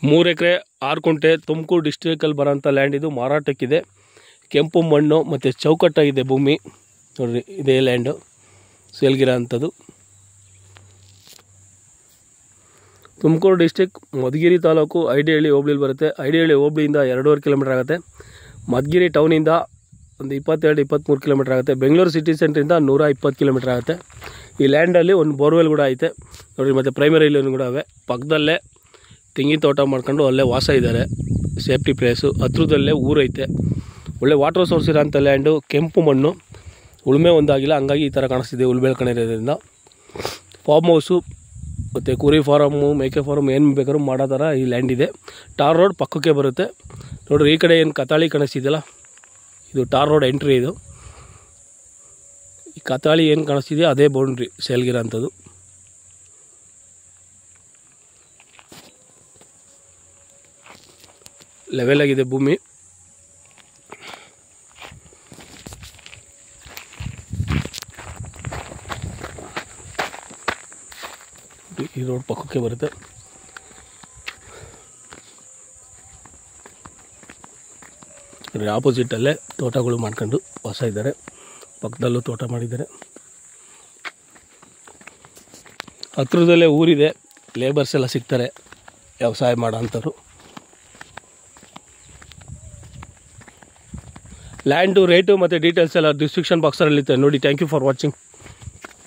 3 ಎಕರೆ 6 ಕುಂಟೆ ತುಮಕೂರು ಡಿಸ್ಟ್ರಿಕ್ಟಲ್ಲಿ ಬರೋಂಥ ಲ್ಯಾಂಡ್ ಇದು ಮಾರಾಟಕ್ಕಿದೆ. ಕೆಂಪು ಮಣ್ಣು ಮತ್ತು ಚೌಕಟ್ಟಾಗಿದೆ ಭೂಮಿ ನೋಡಿರಿ. ಇದೇ ಲ್ಯಾಂಡು ಸೇಲ್ಗಿರೋ ಅಂಥದ್ದು. ತುಮಕೂರು ಡಿಸ್ಟಿಕ್ ಮಧುಗಿರಿ ತಾಲೂಕು ಐಡಿಹಳ್ಳಿ ಹೋಬಳಿಲಿ ಬರುತ್ತೆ. ಐಡಿಹಳ್ಳಿ ಹೋಬಳಿಯಿಂದ 2.5 ಕಿಲೋಮೀಟ್ರ್ ಆಗುತ್ತೆ. ಮಧುಗಿರಿ ಟೌನಿಂದ ಒಂದು 22-23 ಕಿಲೋಮೀಟ್ರ್ ಆಗುತ್ತೆ. ಬೆಂಗಳೂರು ಸಿಟಿ ಸೆಂಟ್ರಿಂದ 120 ಕಿಲೋಮೀಟ್ರ್ ಆಗುತ್ತೆ. ಈ ಲ್ಯಾಂಡಲ್ಲಿ ಒಂದು ಬೋರ್ವೆಲ್ ಕೂಡ ಐತೆ ನೋಡಿ, ಮತ್ತು ಪ್ರೈಮರಿ ಲೈನ್ ಕೂಡ ಅವೆ. ಪಕ್ಕದಲ್ಲೇ ತೆಂಗಿನ ತೋಟ ಮಾಡ್ಕೊಂಡು ಅಲ್ಲೇ ವಾಸ ಇದ್ದಾರೆ. ಸೇಫ್ಟಿ ಪ್ಲೇಸು, ಹತ್ರದಲ್ಲೇ ಊರೈತೆ. ಒಳ್ಳೆ ವಾಟರ್ ಸೋರ್ಸ್ ಇರೋಂಥ ಲ್ಯಾಂಡು, ಕೆಂಪು ಮಣ್ಣು, ಉಳುಮೆ ಒಂದಾಗಿಲ್ಲ, ಹಂಗಾಗಿ ಈ ಥರ ಕಾಣಿಸ್ತಿದೆ ಹುಲ್ ಬೆಳ್ಕೊಂಡಿರೋದ್ರಿಂದ. ಫಾರ್ಮ್ ಹೌಸು ಮತ್ತು ಕುರಿ ಫಾರಮ್ಮು, ಮೇಕೆ ಫಾರಮ್ ಏನು ಬೇಕಾದ್ರೂ ಮಾಡೋ ಥರ ಈ ಲ್ಯಾಂಡ್ ಇದೆ. ಟಾರ್ ರೋಡ್ ಪಕ್ಕಕ್ಕೆ ಬರುತ್ತೆ ನೋಡಿರಿ. ಈ ಕಡೆ ಏನು ಕತಾಳಿ ಕಾಣಿಸ್ತಿದೆಯಲ್ಲ, ಇದು ಟಾರ್ ರೋಡ್ ಎಂಟ್ರಿ. ಇದು ಈ ಕತಾಳಿ ಏನು ಕಾಣಿಸ್ತಿದೆಯೋ ಅದೇ ಬೌಂಡ್ರಿ ಸೇಲ್ಗಿರೋ ಅಂಥದ್ದು. ಲೆವೆಲ್ ಆಗಿದೆ ಭೂಮಿ. ಈ ರೋಡ್ ಪಕ್ಕಕ್ಕೆ ಬರುತ್ತೆ. ಆಪೋಸಿಟಲ್ಲೇ ತೋಟಗಳು ಮಾಡ್ಕೊಂಡು ವಾಸ ಇದ್ದಾರೆ. ಪಕ್ಕದಲ್ಲೂ ತೋಟ ಮಾಡಿದ್ದಾರೆ. ಹತ್ರದಲ್ಲೇ ಊರಿದೆ, ಲೇಬರ್ಸ್ ಎಲ್ಲ ಸಿಗ್ತಾರೆ ವ್ಯವಸಾಯ ಮಾಡೋ ಅಂಥವ್ರು. ಲ್ಯಾಂಡು ರೇಟು ಮತ್ತು ಡೀಟೇಲ್ಸ್ ಎಲ್ಲ ಡಿಸ್ಕ್ರಿಪ್ಷನ್ ಬಾಕ್ಸಲ್ಲಿರುತ್ತೆ ನೋಡಿ. Thank you for watching.